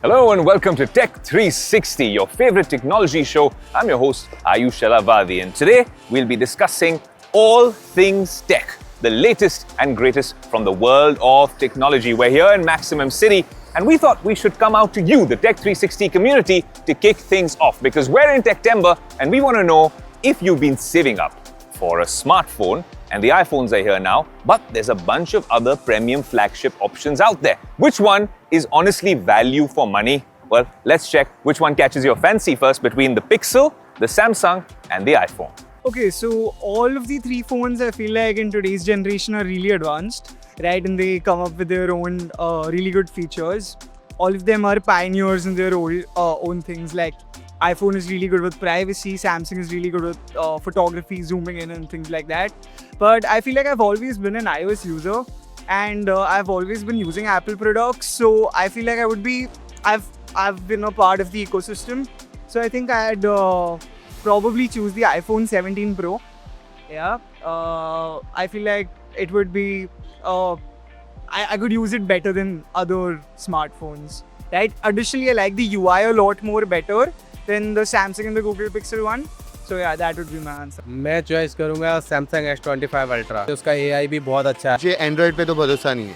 Hello and welcome to Tech360, your favorite technology show. I'm your host, Aayush Ailawadi, and today we'll be discussing all things tech, the lectest and greatest from the world of technology. We're here in Maximum City, and we thought we should come out to you, the Tech360 community, to kick things off because we're in Techtember and we want to know if you've been saving up for a smartphone. And the iPhones are here now, but there's a bunch of other premium flagship options out there. Which one is honestly value for money? Well, let's check which one catches your fancy first between the Pixel, the Samsung, and the iPhone. Okay, so all of the three phones I feel like in today's generation are really advanced, right? And they come up with their own really good features. All of them are pioneers in their own things. Like iPhone is really good with privacy, Samsung is really good with photography, zooming in and things like that. But I feel like I've always been an iOS user and I've always been using Apple products. So I feel like I've been a part of the ecosystem. So I think I'd probably choose the iPhone 17 Pro. Yeah, I feel like it would be, I could use it better than other smartphones, right? Additionally, I like the UI a lot more better than the Samsung and the Google Pixel one. So yeah, that would be my answer. मैं choice करूंगा Samsung S25 Ultra. उसका AI भी बहुत अच्छा है. मुझे Android पे तो भरोसा नहीं है.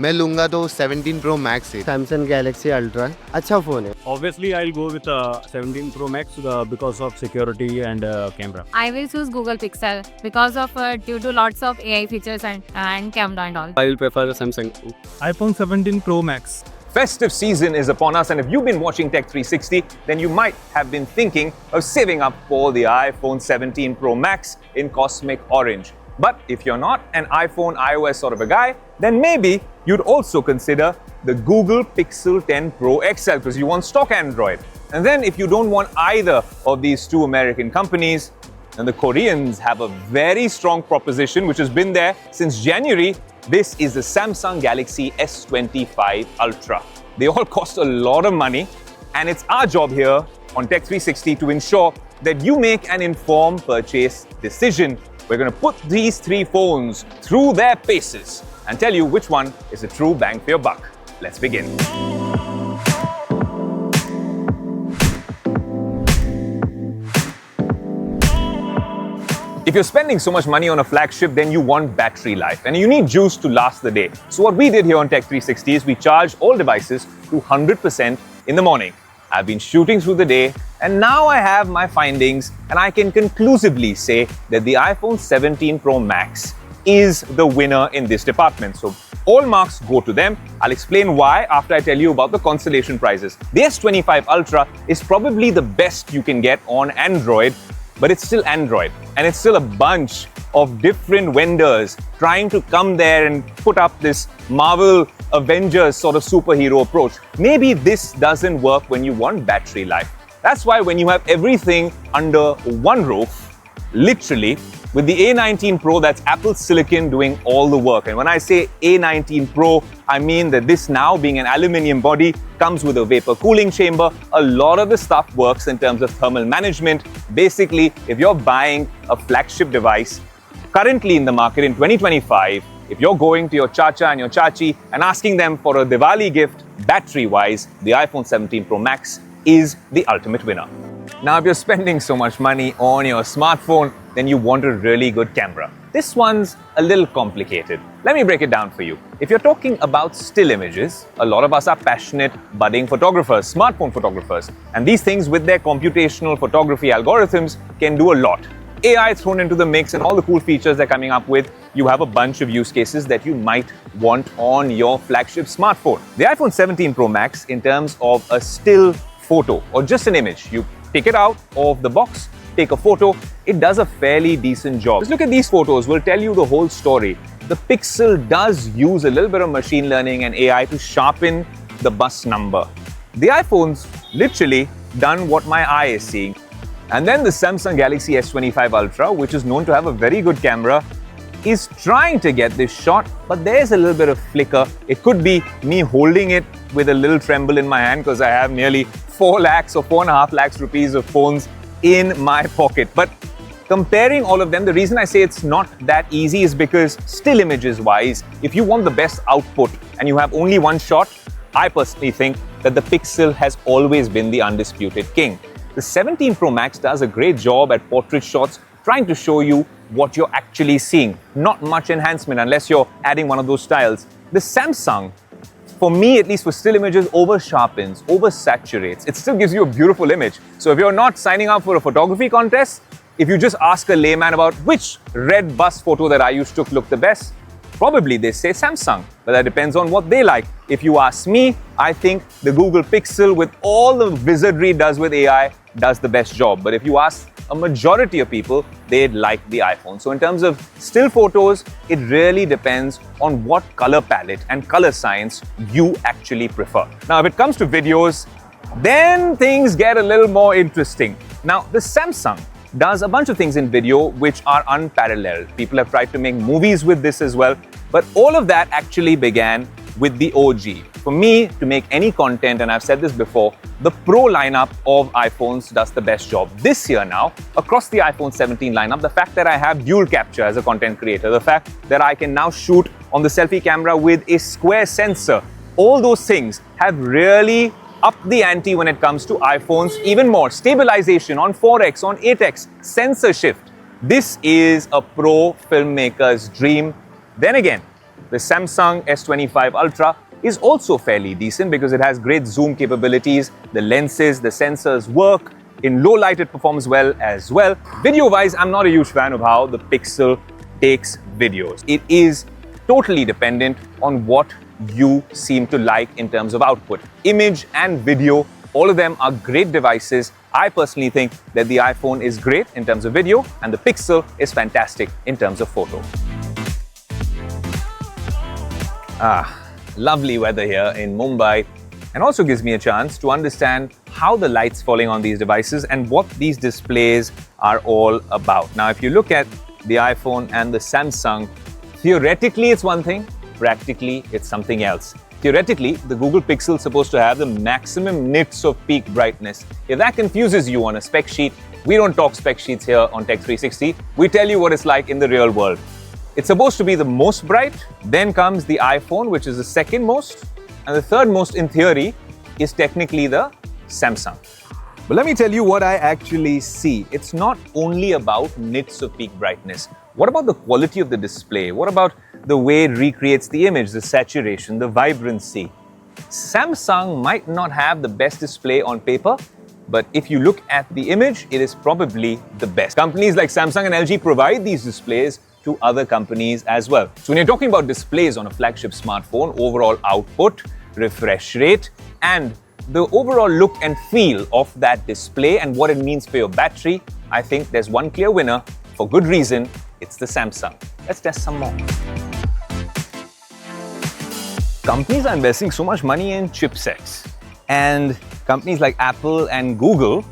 मैं लूंगा तो 17 Pro Max से. Samsung Galaxy Ultra अच्छा फ़ोन है. Obviously, I'll go with 17 Pro Max because of security and camera. I will choose Google Pixel because of due to lots of AI features and camera and all. I will prefer Samsung. iPhone 17 Pro Max. Festive season is upon us, and if you've been watching Tech360, then you might have been thinking of saving up for the iPhone 17 Pro Max in cosmic orange. But if you're not an iPhone iOS sort of a guy, then maybe you'd also consider the Google Pixel 10 Pro XL because you want stock Android. And then if you don't want either of these two American companies, then the Koreans have a very strong proposition which has been there since January. This is the Samsung Galaxy S25 Ultra. They all cost a lot of money, and it's our job here on Tech360 to ensure that you make an informed purchase decision. We're going to put these three phones through their paces and tell you which one is a true bang for your buck. Let's begin. If you're spending so much money on a flagship, then you want battery life and you need juice to last the day. So what we did here on Tech360 is we charged all devices to 100% in the morning. I've been shooting through the day and now I have my findings and I can conclusively say that the iPhone 17 Pro Max is the winner in this department. So all marks go to them. I'll explain why after I tell you about the consolation prizes. The S25 Ultra is probably the best you can get on Android, but it's still Android and it's still a bunch of different vendors trying to come there and put up this Marvel Avengers sort of superhero approach. Maybe this doesn't work when you want battery life. That's why when you have everything under one roof, literally, with the A19 Pro, that's Apple Silicon doing all the work. And when I say A19 Pro, I mean that this now being an aluminium body comes with a vapor cooling chamber. A lot of the stuff works in terms of thermal management. Basically, if you're buying a flagship device currently in the market in 2025, if you're going to your chacha and your chachi and asking them for a Diwali gift, battery-wise, the iPhone 17 Pro Max is the ultimate winner. Now, if you're spending so much money on your smartphone, then you want a really good camera. This one's a little complicated. Let me break it down for you. If you're talking about still images, a lot of us are passionate budding photographers, smartphone photographers, and these things with their computational photography algorithms can do a lot. AI thrown into the mix and all the cool features they're coming up with, you have a bunch of use cases that you might want on your flagship smartphone. The iPhone 17 Pro Max, in terms of a still photo or just an image, you take it out of the box, take a photo, it does a fairly decent job. Just look at these photos, will tell you the whole story. The Pixel does use a little bit of machine learning and AI to sharpen the bus number. The iPhone's literally done what my eye is seeing. And then the Samsung Galaxy S25 Ultra, which is known to have a very good camera, is trying to get this shot, but there's a little bit of flicker. It could be me holding it with a little tremble in my hand because I have nearly 4 lakhs or 4.5 lakhs rupees of phones in my pocket. But comparing all of them, the reason I say it's not that easy is because still images wise, if you want the best output and you have only one shot, I personally think that the Pixel has always been the undisputed king. The 17 Pro Max does a great job at portrait shots, trying to show you what you're actually seeing. Not much enhancement unless you're adding one of those styles. The Samsung, for me at least, for still images, over sharpens, over saturates. It still gives you a beautiful image. So if you're not signing up for a photography contest, if you just ask a layman about which red bus photo that Aayush took looked the best, probably they say Samsung, but that depends on what they like. If you ask me, I think the Google Pixel, with all the wizardry it does with AI, does the best job. But if you ask a majority of people, they'd like the iPhone. So in terms of still photos, it really depends on what color palette and color science you actually prefer. Now, if it comes to videos, then things get a little more interesting. Now, the Samsung does a bunch of things in video which are unparalleled. People have tried to make movies with this as well, but all of that actually began with the OG. For me, to make any content, and I've said this before, the Pro lineup of iPhones does the best job. This year now, across the iPhone 17 lineup, the fact that I have dual capture as a content creator, the fact that I can now shoot on the selfie camera with a square sensor, all those things have really upped the ante when it comes to iPhones even more. Stabilization on 4x, on 8x, sensor shift. This is a pro filmmaker's dream. Then again, the Samsung S25 Ultra is also fairly decent because it has great zoom capabilities. The lenses, the sensors work. In low light, it performs well as well. Video-wise, I'm not a huge fan of how the Pixel takes videos. It is totally dependent on what you seem to like in terms of output. Image and video, all of them are great devices. I personally think that the iPhone is great in terms of video and the Pixel is fantastic in terms of photo. Lovely weather here in Mumbai, and also gives me a chance to understand how the light's falling on these devices and what these displays are all about. Now, if you look at the iPhone and the Samsung, theoretically it's one thing, practically it's something else. Theoretically, the Google Pixel is supposed to have the maximum nits of peak brightness. If that confuses you on a spec sheet, we don't talk spec sheets here on Tech360. We tell you what it's like in the real world. It's supposed to be the most bright, then comes the iPhone, which is the second most, and the third most in theory is technically the Samsung. But let me tell you what I actually see. It's not only about nits of peak brightness. What about the quality of the display? What about the way it recreates the image, the saturation, the vibrancy? Samsung might not have the best display on paper, but if you look at the image, it is probably the best. Companies like Samsung and LG provide these displays to other companies as well. So when you're talking about displays on a flagship smartphone, overall output, refresh rate, and the overall look and feel of that display and what it means for your battery, I think there's one clear winner. For good reason, it's the Samsung. Let's test some more. Companies are investing so much money in chipsets, and companies like Apple and Google,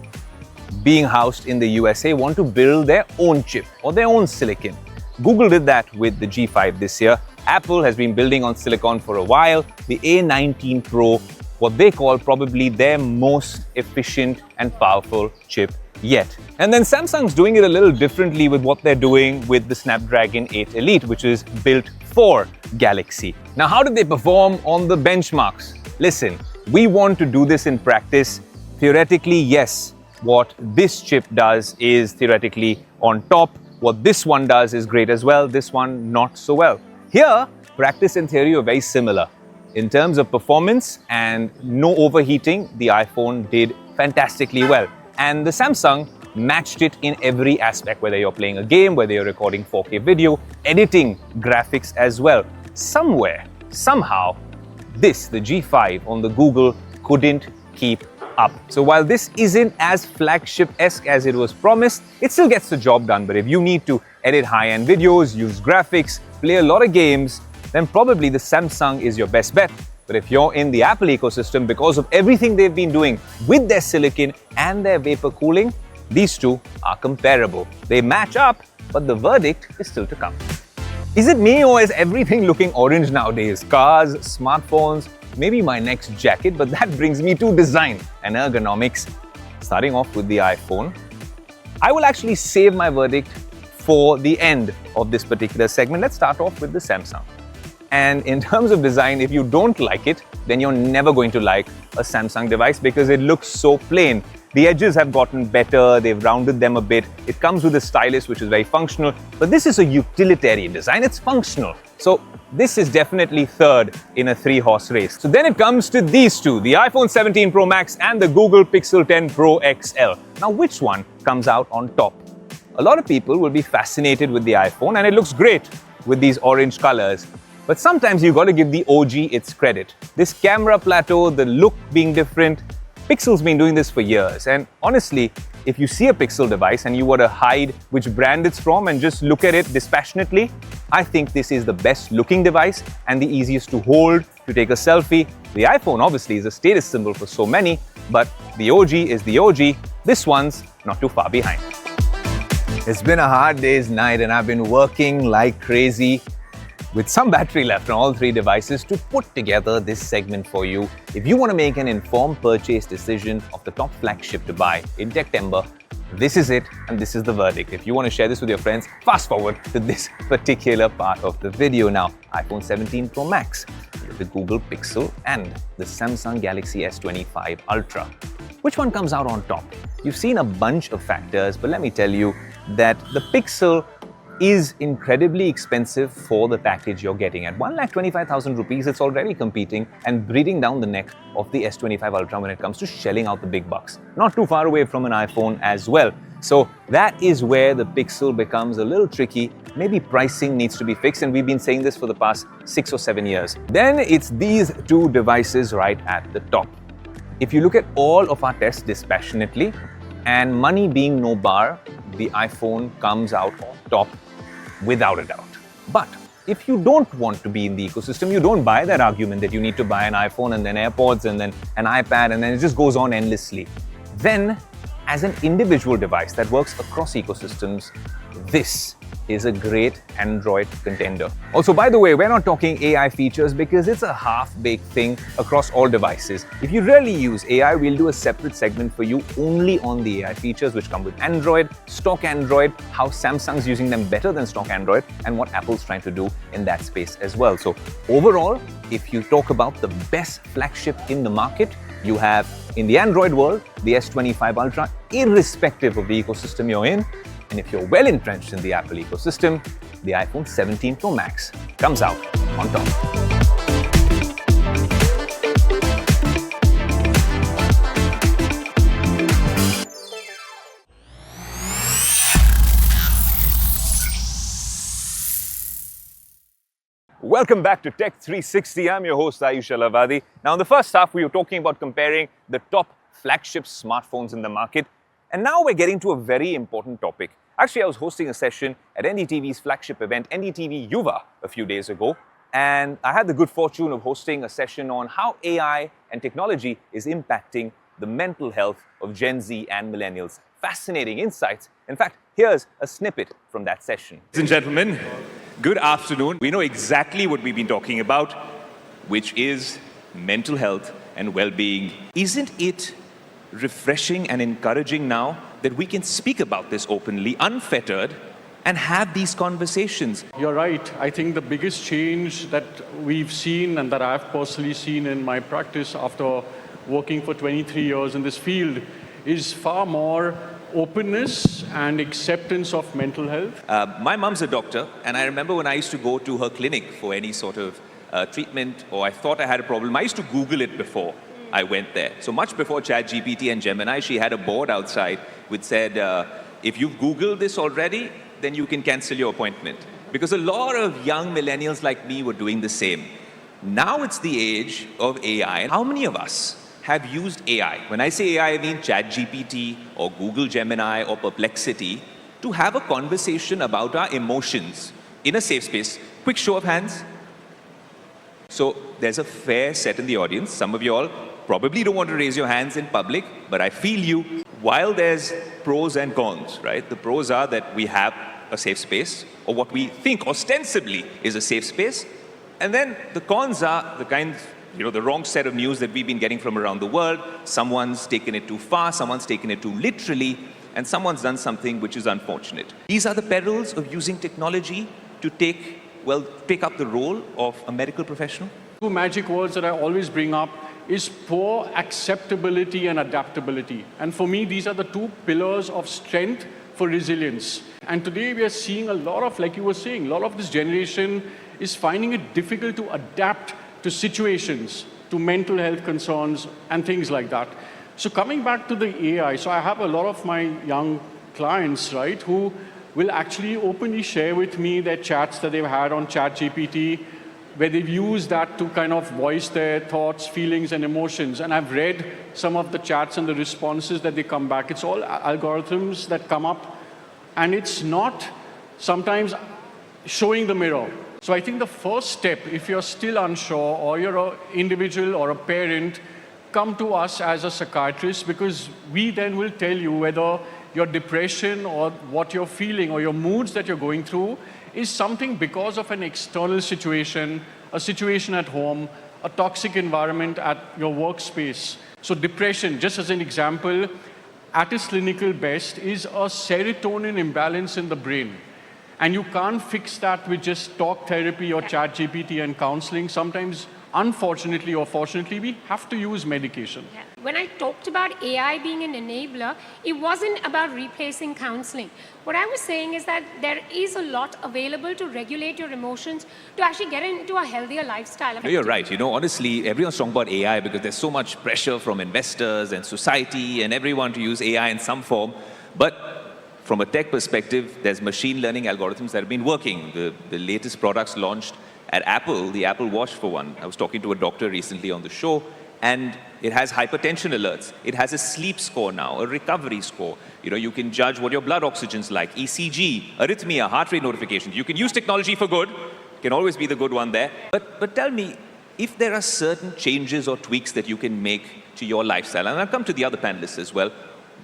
being housed in the USA, want to build their own chip or their own silicon. Google did that with the G5 this year. Apple has been building on silicon for a while. The A19 Pro, what they call probably their most efficient and powerful chip yet. And then Samsung's doing it a little differently with what they're doing with the Snapdragon 8 Elite, which is built for Galaxy. Now, how did they perform on the benchmarks? Listen, we want to do this in practice. Theoretically, yes, what this chip does is theoretically on top. What this one does is great as well, this one not so well. Here, practice and theory are very similar. In terms of performance and no overheating, the iPhone did fantastically well. And the Samsung matched it in every aspect, whether you're playing a game, whether you're recording 4K video, editing graphics as well. Somewhere, somehow, the G5 on the Google couldn't keep up. So while this isn't as flagship-esque as it was promised, it still gets the job done. But if you need to edit high-end videos, use graphics, play a lot of games, then probably the Samsung is your best bet. But if you're in the Apple ecosystem, because of everything they've been doing with their silicon and their vapor cooling, these two are comparable. They match up, but the verdict is still to come. Is it me, or is everything looking orange nowadays? Cars, smartphones, maybe my next jacket, but that brings me to design and ergonomics. Starting off with the iPhone, I will actually save my verdict for the end of this particular segment. Let's start off with the Samsung. And in terms of design, if you don't like it, then you're never going to like a Samsung device because it looks so plain. The edges have gotten better, they've rounded them a bit. It comes with a stylus which is very functional, but this is a utilitarian design, it's functional. So this is definitely third in a 3-horse race. So then it comes to these two, the iPhone 17 Pro Max and the Google Pixel 10 Pro XL. Now which one comes out on top? A lot of people will be fascinated with the iPhone and it looks great with these orange colors. But sometimes you've got to give the OG its credit. This camera plateau, the look being different, Pixel's been doing this for years. And honestly, if you see a Pixel device and you were to hide which brand it's from and just look at it dispassionately, I think this is the best looking device and the easiest to hold, to take a selfie. The iPhone obviously is a status symbol for so many, but the OG is the OG. This one's not too far behind. It's been a hard day's night and I've been working like crazy with some battery left on all three devices to put together this segment for you. If you want to make an informed purchase decision of the top flagship to buy in September, this is it and this is the verdict. If you want to share this with your friends, fast forward to this particular part of the video now. iPhone 17 Pro Max, the Google Pixel and the Samsung Galaxy S25 Ultra. Which one comes out on top? You've seen a bunch of factors, but let me tell you that the Pixel is incredibly expensive for the package you're getting. At 1,25,000 rupees, it's already competing and breathing down the neck of the S25 Ultra when it comes to shelling out the big bucks. Not too far away from an iPhone as well. So that is where the Pixel becomes a little tricky. Maybe pricing needs to be fixed, and we've been saying this for the past 6 or 7 years. Then it's these two devices right at the top. If you look at all of our tests dispassionately, and money being no bar, the iPhone comes out on top without a doubt. But if you don't want to be in the ecosystem, you don't buy that argument that you need to buy an iPhone and then AirPods and then an iPad and then it just goes on endlessly. Then, as an individual device that works across ecosystems, this is a great Android contender. Also, by the way, we're not talking AI features because it's a half-baked thing across all devices. If you really use AI, we'll do a separate segment for you only on the AI features which come with Android, stock Android, how Samsung's using them better than stock Android, and what Apple's trying to do in that space as well. So overall, if you talk about the best flagship in the market, you have in the Android world, the S25 Ultra, irrespective of the ecosystem you're in. And if you're well entrenched in the Apple ecosystem, the iPhone 17 Pro Max comes out on top. Welcome back to Tech360. I'm your host, Aayush Ailawadi. Now, in the first half, we were talking about comparing the top flagship smartphones in the market. And now we're getting to a very important topic. Actually, I was hosting a session at NDTV's flagship event, NDTV Yuva, a few days ago. And I had the good fortune of hosting a session on how AI and technology is impacting the mental health of Gen Z and millennials. Fascinating insights. In fact, here's a snippet from that session. Ladies and gentlemen, good afternoon. We know exactly what we've been talking about, which is mental health and well-being. Isn't it refreshing and encouraging now that we can speak about this openly, unfettered, and have these conversations? You're right. I think the biggest change that we've seen and that I've personally seen in my practice after working for 23 years in this field is far more openness and acceptance of mental health. My mom's a doctor, and I remember when I used to go to her clinic for any sort of treatment, or I thought I had a problem, I used to Google it before I went there. So much before ChatGPT and Gemini, she had a board outside which said, if you've Googled this already, then you can cancel your appointment. Because a lot of young millennials like me were doing the same. Now it's the age of AI. How many of us have used AI? When I say AI, I mean ChatGPT or Google Gemini or Perplexity to have a conversation about our emotions in a safe space. Quick show of hands. So there's a fair set in the audience. Some of you all probably don't want to raise your hands in public, but I feel you. While there's pros and cons, right? The pros are that we have a safe space, or what we think ostensibly is a safe space. And then the cons are the kinds, the wrong set of news that we've been getting from around the world. Someone's taken it too far, someone's taken it too literally, and someone's done something which is unfortunate. These are the perils of using technology to take well, pick up the role of a medical professional? Two magic words that I always bring up is poor acceptability and adaptability. And for me, these are the two pillars of strength for resilience. And today we are seeing a lot of, like you were saying, a lot of this generation is finding it difficult to adapt to situations, to mental health concerns and things like that. So coming back to the AI, so I have a lot of my young clients, right, who will actually openly share with me their chats that they've had on ChatGPT, where they've used that to kind of voice their thoughts, feelings, and emotions. And I've read some of the chats and the responses that they come back. It's all algorithms that come up, and it's not sometimes showing the mirror. So I think the first step, if you're still unsure, or you're an individual or a parent, come to us as a psychiatrist, because we then will tell you whether your depression or what you're feeling or your moods that you're going through is something because of an external situation, a situation at home, a toxic environment at your workspace. So depression, just as an example, at its clinical best, is a serotonin imbalance in the brain. And you can't fix that with just talk therapy or ChatGPT and counseling. Sometimes, unfortunately or fortunately, we have to use medication. Yeah. When I talked about AI being an enabler, it wasn't about replacing counseling. What I was saying is that there is a lot available to regulate your emotions, to actually get into a healthier lifestyle. No, you're right. You know, honestly, everyone's talking about AI because there's so much pressure from investors and society and everyone to use AI in some form. But from a tech perspective, there's machine learning algorithms that have been working. The latest products launched at Apple, the Apple Watch for one. I was talking to a doctor recently on the show, and it has hypertension alerts. It has a sleep score now, a recovery score. You know, you can judge what your blood oxygen's like, ECG, arrhythmia, heart rate notifications. You can use technology for good. Can always be the good one there. But tell me, if there are certain changes or tweaks that you can make to your lifestyle, and I'll come to the other panelists as well,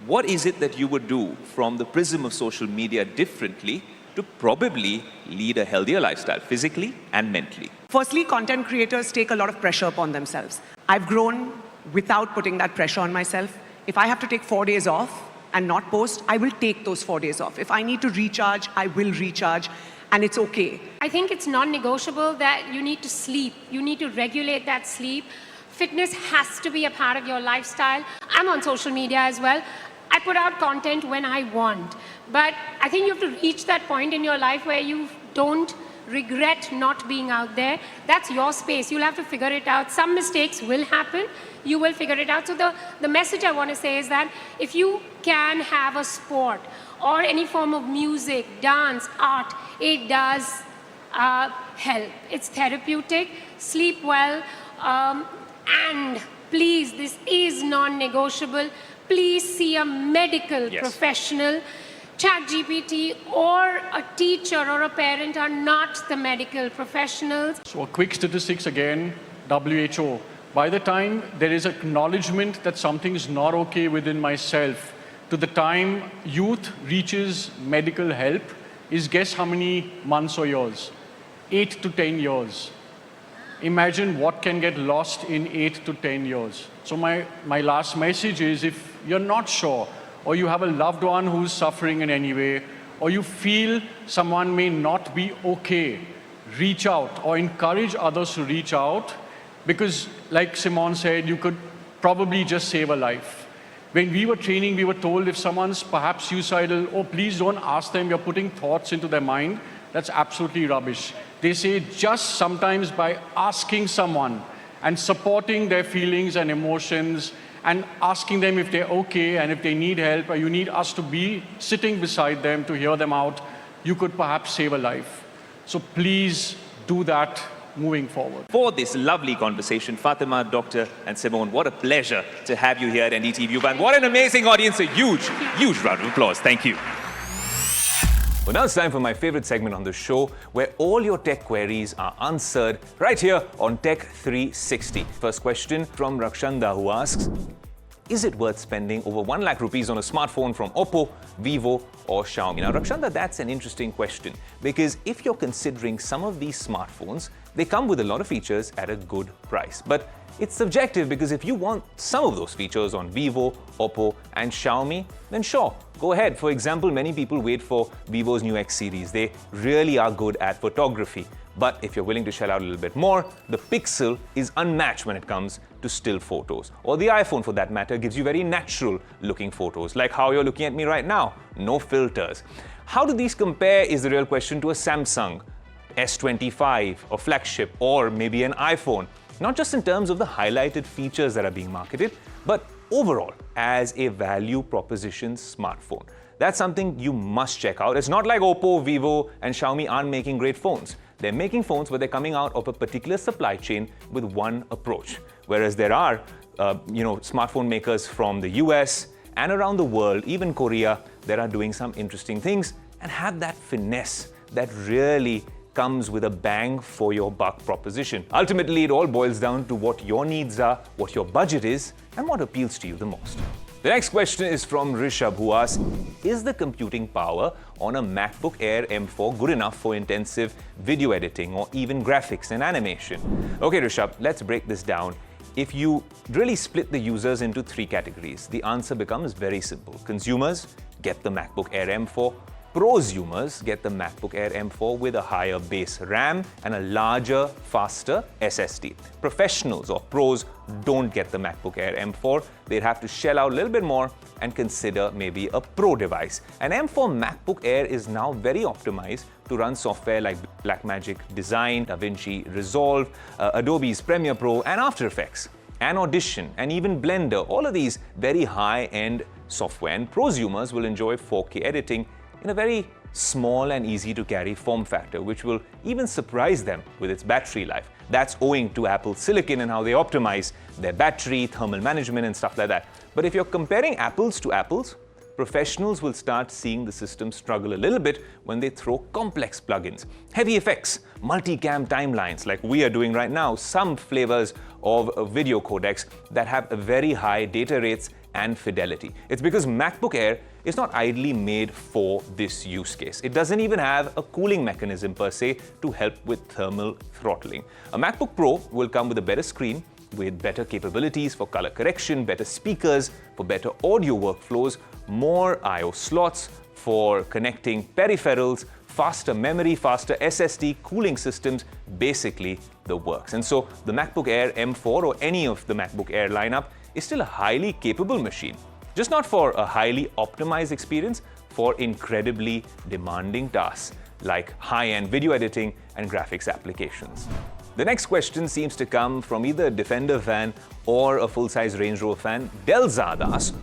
what is it that you would do from the prism of social media differently to probably lead a healthier lifestyle, physically and mentally? Firstly, content creators take a lot of pressure upon themselves. I've grown without putting that pressure on myself. If I have to take 4 days off and not post, I will take those 4 days off. If I need to recharge, I will recharge, and it's okay. I think it's non-negotiable that you need to sleep. You need to regulate that sleep. Fitness has to be a part of your lifestyle. I'm on social media as well. I put out content when I want. But I think you have to reach that point in your life where you don't regret not being out there. That's your space. You'll have to figure it out. Some mistakes will happen. You will figure it out. So the message I want to say is that if you can have a sport or any form of music, dance, art, it does help. It's therapeutic. Sleep well. And please, this is non-negotiable. Please see a medical professional. ChatGPT or a teacher or a parent are not the medical professionals. So a quick statistics again, WHO. By the time there is acknowledgement that something is not okay within myself, to the time youth reaches medical help, is guess how many months or years? 8 to 10 years. Imagine what can get lost in 8 to 10 years. So my last message is, if you're not sure, or you have a loved one who's suffering in any way, or you feel someone may not be okay, reach out or encourage others to reach out, because like Simon said, you could probably just save a life. When we were training, we were told if someone's perhaps suicidal, oh, please don't ask them, you're putting thoughts into their mind. That's absolutely rubbish. They say just sometimes by asking someone and supporting their feelings and emotions and asking them if they're okay and if they need help, or you need us to be sitting beside them to hear them out, you could perhaps save a life. So please do that moving forward. For this lovely conversation, Fatima, Doctor, and Simone, what a pleasure to have you here at NDTV Yuva. And what an amazing audience. A huge, huge round of applause. Thank you. Well, now it's time for my favorite segment on the show, where all your tech queries are answered right here on Tech360. First question from Rakshanda, who asks, is it worth spending over 1 lakh rupees on a smartphone from Oppo, Vivo, or Xiaomi? Now, Rakshanda, that's an interesting question, because if you're considering some of these smartphones, they come with a lot of features at a good price. But it's subjective, because if you want some of those features on Vivo, Oppo, and Xiaomi, then sure, go ahead. For example, many people wait for Vivo's new X series. They really are good at photography. But if you're willing to shell out a little bit more, the Pixel is unmatched when it comes to still photos. Or the iPhone, for that matter, gives you very natural looking photos, like how you're looking at me right now. No filters. How do these compare is the real question to a Samsung S25 or Flagship or maybe an iPhone. Not just in terms of the highlighted features that are being marketed, but overall as a value proposition smartphone. That's something you must check out. It's not like Oppo, Vivo and Xiaomi aren't making great phones. They're making phones, but they're coming out of a particular supply chain with one approach. Whereas there are smartphone makers from the US and around the world, even Korea, that are doing some interesting things and have that finesse that really comes with a bang for your buck proposition. Ultimately, it all boils down to what your needs are, what your budget is, and what appeals to you the most. The next question is from Rishabh, who asks, is the computing power on a MacBook Air M4 good enough for intensive video editing or even graphics and animation? Okay, Rishabh, let's break this down. If you really split the users into three categories, the answer becomes very simple. Consumers get the MacBook Air M4. Prosumers get the MacBook Air M4 with a higher base RAM and a larger, faster SSD. Professionals or pros don't get the MacBook Air M4. They'd have to shell out a little bit more and consider maybe a pro device. An M4 MacBook Air is now very optimized to run software like Blackmagic Design, DaVinci Resolve, Adobe's Premiere Pro and After Effects, and Audition, and even Blender. All of these very high-end software, and prosumers will enjoy 4K editing in a very small and easy to carry form factor, which will even surprise them with its battery life. That's owing to Apple Silicon and how they optimize their battery, thermal management and stuff like that. But if you're comparing apples to apples, professionals will start seeing the system struggle a little bit when they throw complex plugins, heavy effects, multicam timelines like we are doing right now, some flavors of video codecs that have very high data rates and fidelity. It's because MacBook Air is not ideally made for this use case. It doesn't even have a cooling mechanism per se to help with thermal throttling. A MacBook Pro will come with a better screen, with better capabilities for color correction, better speakers for better audio workflows, more I/O slots for connecting peripherals, faster memory, faster SSD, cooling systems, basically the works. And so the MacBook Air M4 or any of the MacBook Air lineup is still a highly capable machine, just not for a highly optimized experience, for incredibly demanding tasks like high-end video editing and graphics applications. The next question seems to come from either a Defender fan or a full-size Range Rover fan. Delzad asks,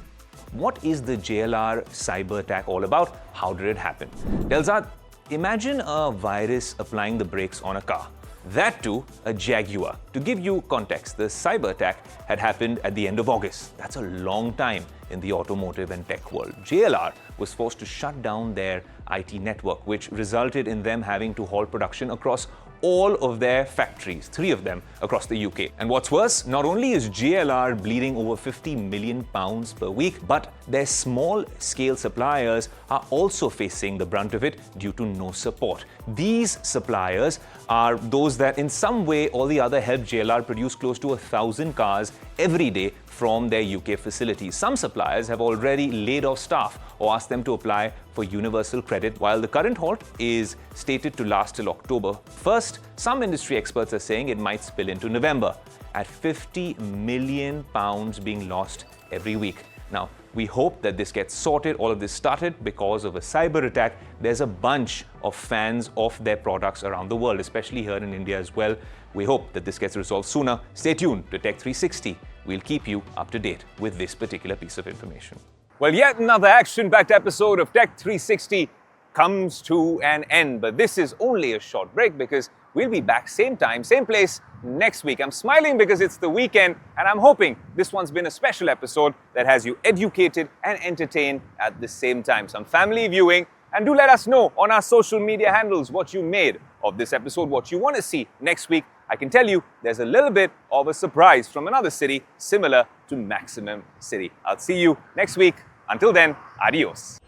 what is the JLR cyber attack all about? How did it happen? Delzad, imagine a virus applying the brakes on a car. That too, a Jaguar. To give you context, the cyber attack had happened at the end of August. That's a long time in the automotive and tech world. JLR was forced to shut down their IT network, which resulted in them having to halt production across all of their factories, 3 of them across the UK. And what's worse, not only is JLR bleeding over £50 million per week, but their small-scale suppliers are also facing the brunt of it due to no support. These suppliers are those that in some way or the other help JLR produce close to 1,000 cars every day from their UK facilities. Some suppliers have already laid off staff or asked them to apply for universal credit, while the current halt is stated to last till October 1st. Some industry experts are saying it might spill into November, at £50 million being lost every week. Now, we hope that this gets sorted. All of this started because of a cyber attack. There's a bunch of fans of their products around the world, especially here in India as well. We hope that this gets resolved sooner. Stay tuned to Tech360. We'll keep you up to date with this particular piece of information. Well, yet another action-packed episode of Tech360 comes to an end. But this is only a short break because we'll be back same time, same place next week. I'm smiling because it's the weekend, and I'm hoping this one's been a special episode that has you educated and entertained at the same time. Some family viewing, and do let us know on our social media handles what you made of this episode, what you want to see next week. I can tell you there's a little bit of a surprise from another city similar to Maximum City. I'll see you next week. Until then, adios.